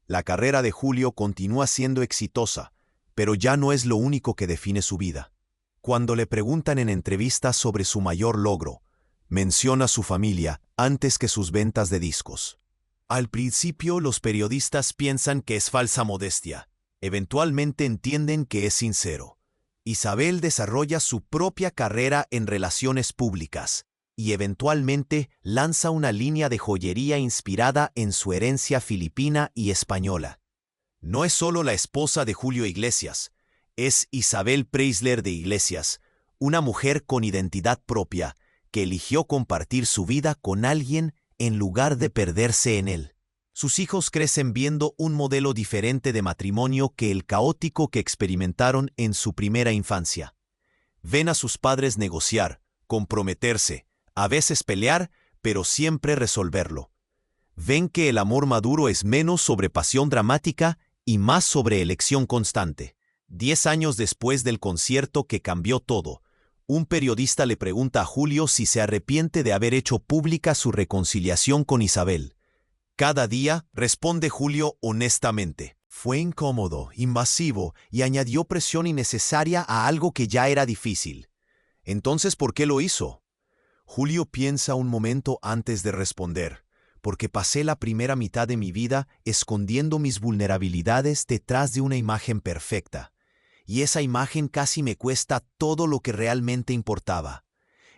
La carrera de Julio continúa siendo exitosa, pero ya no es lo único que define su vida. Cuando le preguntan en entrevistas sobre su mayor logro, menciona su familia antes que sus ventas de discos. Al principio, los periodistas piensan que es falsa modestia. Eventualmente entienden que es sincero. Isabel desarrolla su propia carrera en relaciones públicas y eventualmente lanza una línea de joyería inspirada en su herencia filipina y española. No es solo la esposa de Julio Iglesias, es Isabel Preisler de Iglesias, una mujer con identidad propia que eligió compartir su vida con alguien en lugar de perderse en él. Sus hijos crecen viendo un modelo diferente de matrimonio que el caótico que experimentaron en su primera infancia. Ven a sus padres negociar, comprometerse, a veces pelear, pero siempre resolverlo. Ven que el amor maduro es menos sobre pasión dramática y más sobre elección constante. 10 años después del concierto que cambió todo, un periodista le pregunta a Julio si se arrepiente de haber hecho pública su reconciliación con Isabel. Cada día, responde Julio honestamente. Fue incómodo, invasivo y añadió presión innecesaria a algo que ya era difícil. Entonces, ¿por qué lo hizo? Julio piensa un momento antes de responder. Porque pasé la primera mitad de mi vida escondiendo mis vulnerabilidades detrás de una imagen perfecta. Y esa imagen casi me cuesta todo lo que realmente importaba.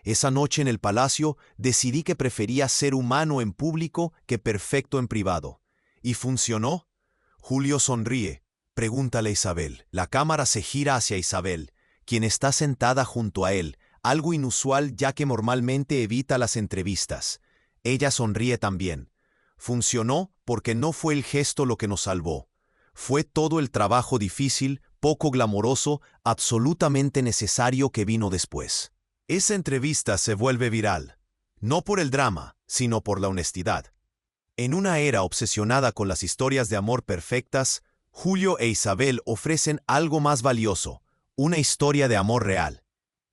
Esa noche en el palacio decidí que prefería ser humano en público que perfecto en privado. ¿Y funcionó? Julio sonríe. Pregúntale a Isabel. La cámara se gira hacia Isabel, quien está sentada junto a él, algo inusual ya que normalmente evita las entrevistas. Ella sonríe también. Funcionó porque no fue el gesto lo que nos salvó. Fue todo el trabajo difícil, poco glamoroso, absolutamente necesario que vino después. Esa entrevista se vuelve viral, no por el drama, sino por la honestidad. En una era obsesionada con las historias de amor perfectas, Julio e Isabel ofrecen algo más valioso, una historia de amor real.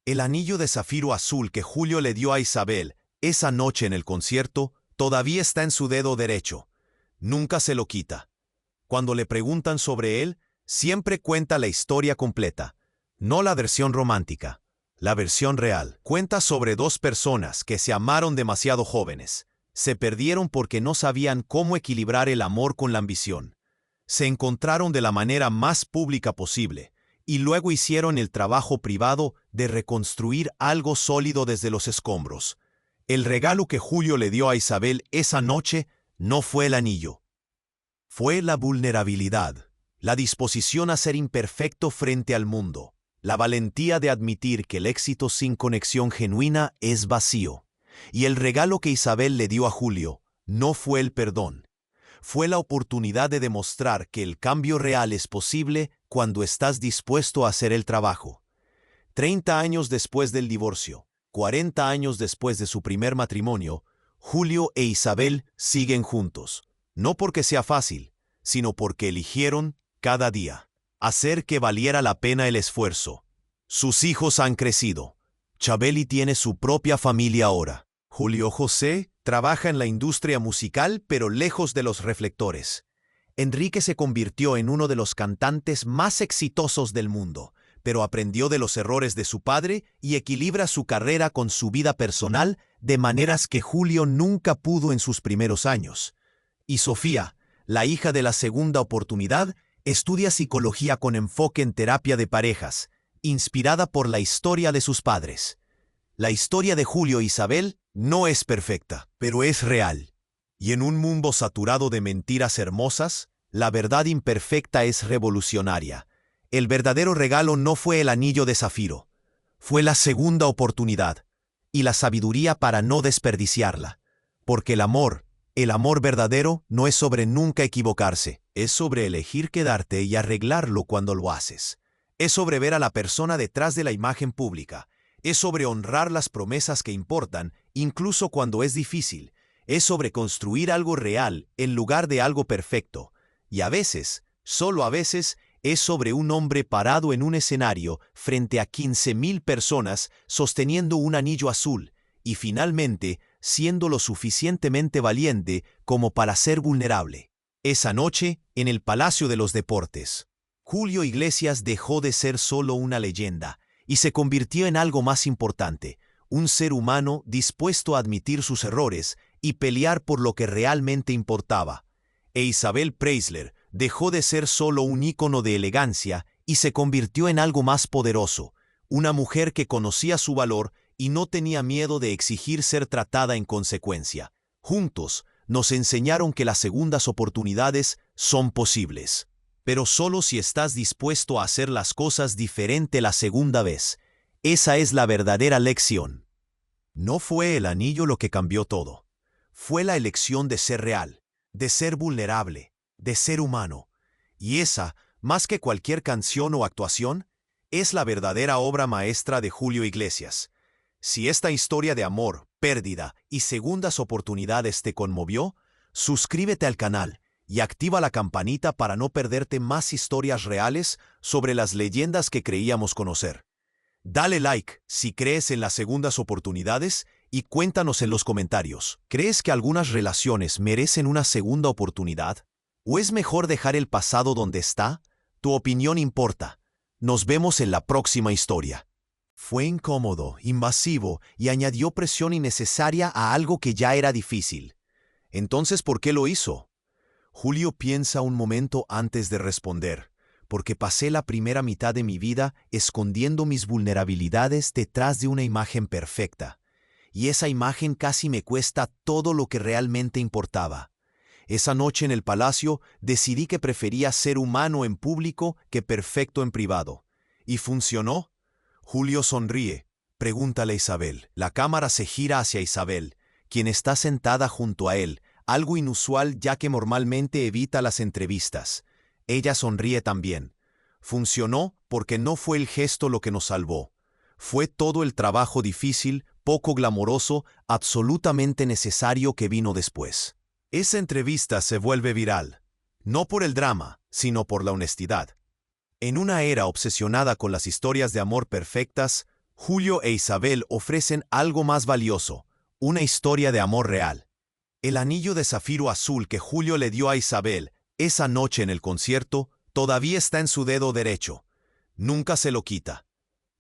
El anillo de zafiro azul que Julio le dio a Isabel esa noche en el concierto todavía está en su dedo derecho. Nunca se lo quita. Cuando le preguntan sobre él, siempre cuenta la historia completa, no la versión romántica. La versión real cuenta sobre dos personas que se amaron demasiado jóvenes. Se perdieron porque no sabían cómo equilibrar el amor con la ambición. Se encontraron de la manera más pública posible y luego hicieron el trabajo privado de reconstruir algo sólido desde los escombros. El regalo que Julio le dio a Isabel esa noche no fue el anillo. Fue la vulnerabilidad, la disposición a ser imperfecto frente al mundo. La valentía de admitir que el éxito sin conexión genuina es vacío. Y el regalo que Isabel le dio a Julio no fue el perdón. Fue la oportunidad de demostrar que el cambio real es posible cuando estás dispuesto a hacer el trabajo. 30 años después del divorcio, 40 años después de su primer matrimonio, Julio e Isabel siguen juntos. No porque sea fácil, sino porque eligieron, cada día, hacer que valiera la pena el esfuerzo. Sus hijos han crecido. Chabeli tiene su propia familia ahora. Julio José trabaja en la industria musical pero lejos de los reflectores. Enrique se convirtió en uno de los cantantes más exitosos del mundo, pero aprendió de los errores de su padre y equilibra su carrera con su vida personal de maneras que Julio nunca pudo en sus primeros años. Y Sofía, la hija de la segunda oportunidad, estudia psicología con enfoque en terapia de parejas, inspirada por la historia de sus padres. La historia de Julio e Isabel no es perfecta, pero es real. Y en un mundo saturado de mentiras hermosas, la verdad imperfecta es revolucionaria. El verdadero regalo no fue el anillo de zafiro, fue la segunda oportunidad y la sabiduría para no desperdiciarla. Porque el amor verdadero no es sobre nunca equivocarse, es sobre elegir quedarte y arreglarlo cuando lo haces. Es sobre ver a la persona detrás de la imagen pública. Es sobre honrar las promesas que importan, incluso cuando es difícil. Es sobre construir algo real en lugar de algo perfecto. Y a veces, solo a veces, es sobre un hombre parado en un escenario frente a 15,000 personas sosteniendo un anillo azul y finalmente siendo lo suficientemente valiente como para ser vulnerable. Esa noche, en el Palacio de los Deportes, Julio Iglesias dejó de ser solo una leyenda y se convirtió en algo más importante, un ser humano dispuesto a admitir sus errores y pelear por lo que realmente importaba. E Isabel Preisler dejó de ser solo un ícono de elegancia y se convirtió en algo más poderoso, una mujer que conocía su valor y no tenía miedo de exigir ser tratada en consecuencia. Juntos, nos enseñaron que las segundas oportunidades son posibles. Pero solo si estás dispuesto a hacer las cosas diferente la segunda vez. Esa es la verdadera lección. No fue el anillo lo que cambió todo. Fue la elección de ser real, de ser vulnerable, de ser humano. Y esa, más que cualquier canción o actuación, es la verdadera obra maestra de Julio Iglesias. Si esta historia de amor, pérdida y segundas oportunidades te conmovió, suscríbete al canal y activa la campanita para no perderte más historias reales sobre las leyendas que creíamos conocer. Dale like si crees en las segundas oportunidades y cuéntanos en los comentarios. ¿Crees que algunas relaciones merecen una segunda oportunidad? ¿O es mejor dejar el pasado donde está? Tu opinión importa. Nos vemos en la próxima historia. Fue incómodo, invasivo y añadió presión innecesaria a algo que ya era difícil. Entonces, ¿por qué lo hizo? Julio piensa un momento antes de responder, porque pasé la primera mitad de mi vida escondiendo mis vulnerabilidades detrás de una imagen perfecta. Y esa imagen casi me cuesta todo lo que realmente importaba. Esa noche en el palacio decidí que prefería ser humano en público que perfecto en privado. ¿Y funcionó? Julio sonríe. Pregúntale a Isabel. La cámara se gira hacia Isabel, quien está sentada junto a él, algo inusual ya que normalmente evita las entrevistas. Ella sonríe también. Funcionó porque no fue el gesto lo que nos salvó. Fue todo el trabajo difícil, poco glamoroso, absolutamente necesario que vino después. Esa entrevista se vuelve viral, no por el drama, sino por la honestidad. En una era obsesionada con las historias de amor perfectas, Julio e Isabel ofrecen algo más valioso, una historia de amor real. El anillo de zafiro azul que Julio le dio a Isabel esa noche en el concierto todavía está en su dedo derecho. Nunca se lo quita.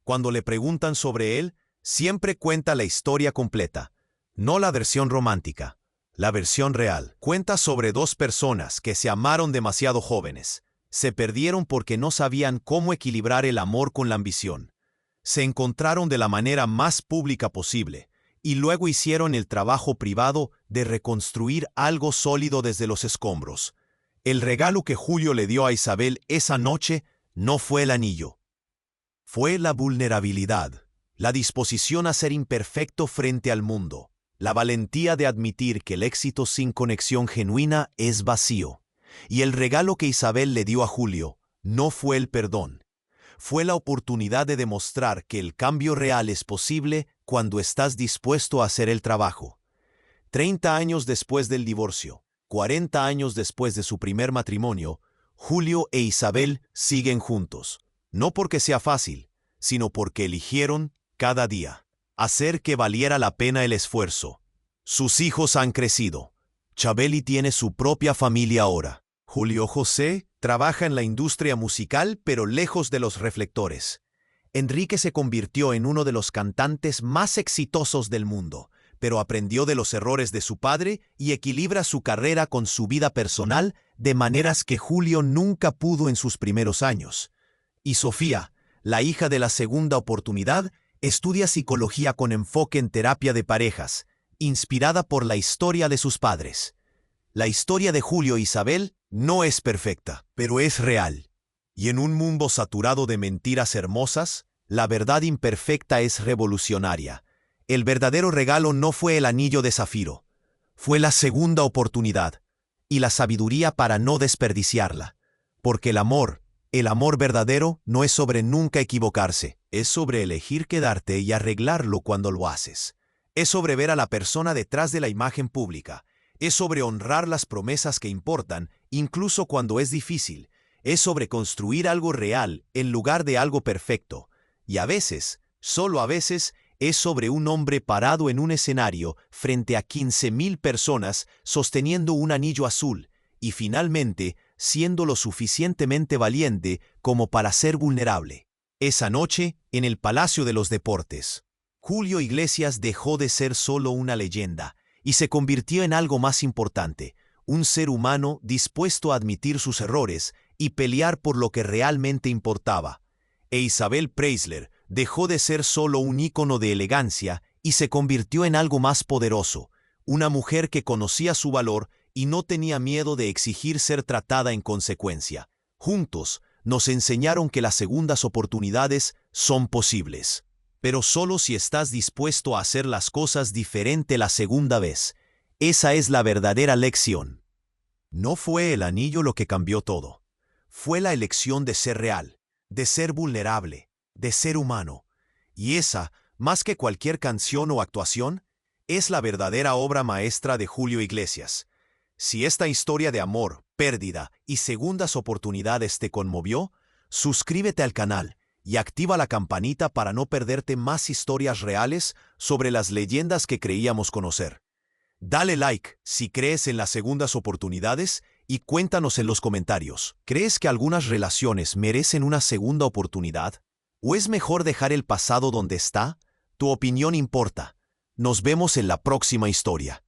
Cuando le preguntan sobre él, siempre cuenta la historia completa, no la versión romántica. La versión real cuenta sobre dos personas que se amaron demasiado jóvenes. Se perdieron porque no sabían cómo equilibrar el amor con la ambición. Se encontraron de la manera más pública posible y luego hicieron el trabajo privado de reconstruir algo sólido desde los escombros. El regalo que Julio le dio a Isabel esa noche no fue el anillo. Fue la vulnerabilidad, la disposición a ser imperfecto frente al mundo, la valentía de admitir que el éxito sin conexión genuina es vacío. Y el regalo que Isabel le dio a Julio no fue el perdón. Fue la oportunidad de demostrar que el cambio real es posible cuando estás dispuesto a hacer el trabajo. 30 años después del divorcio, 40 años después de su primer matrimonio, Julio e Isabel siguen juntos. No porque sea fácil, sino porque eligieron, cada día, hacer que valiera la pena el esfuerzo. Sus hijos han crecido. Chabeli tiene su propia familia ahora. Julio José trabaja en la industria musical, pero lejos de los reflectores. Enrique se convirtió en uno de los cantantes más exitosos del mundo, pero aprendió de los errores de su padre y equilibra su carrera con su vida personal de maneras que Julio nunca pudo en sus primeros años. Y Sofía, la hija de la segunda oportunidad, estudia psicología con enfoque en terapia de parejas, inspirada por la historia de sus padres. La historia de Julio e Isabel no es perfecta, pero es real. Y en un mundo saturado de mentiras hermosas, la verdad imperfecta es revolucionaria. El verdadero regalo no fue el anillo de zafiro, fue la segunda oportunidad y la sabiduría para no desperdiciarla. Porque el amor verdadero no es sobre nunca equivocarse, es sobre elegir quedarte y arreglarlo cuando lo haces. Es sobre ver a la persona detrás de la imagen pública. Es sobre honrar las promesas que importan, incluso cuando es difícil. Es sobre construir algo real en lugar de algo perfecto. Y a veces, solo a veces, es sobre un hombre parado en un escenario frente a 15,000 personas sosteniendo un anillo azul y finalmente siendo lo suficientemente valiente como para ser vulnerable. Esa noche, en el Palacio de los Deportes, Julio Iglesias dejó de ser solo una leyenda y se convirtió en algo más importante, un ser humano dispuesto a admitir sus errores y pelear por lo que realmente importaba. E Isabel Preisler dejó de ser solo un ícono de elegancia y se convirtió en algo más poderoso, una mujer que conocía su valor y no tenía miedo de exigir ser tratada en consecuencia. Juntos, nos enseñaron que las segundas oportunidades son posibles, pero solo si estás dispuesto a hacer las cosas diferente la segunda vez. Esa es la verdadera lección. No fue el anillo lo que cambió todo. Fue la elección de ser real, de ser vulnerable, de ser humano. Y esa, más que cualquier canción o actuación, es la verdadera obra maestra de Julio Iglesias. Si esta historia de amor, pérdida y segundas oportunidades te conmovió, suscríbete al canal y activa la campanita para no perderte más historias reales sobre las leyendas que creíamos conocer. Dale like si crees en las segundas oportunidades y cuéntanos en los comentarios. ¿Crees que algunas relaciones merecen una segunda oportunidad? ¿O es mejor dejar el pasado donde está? Tu opinión importa. Nos vemos en la próxima historia.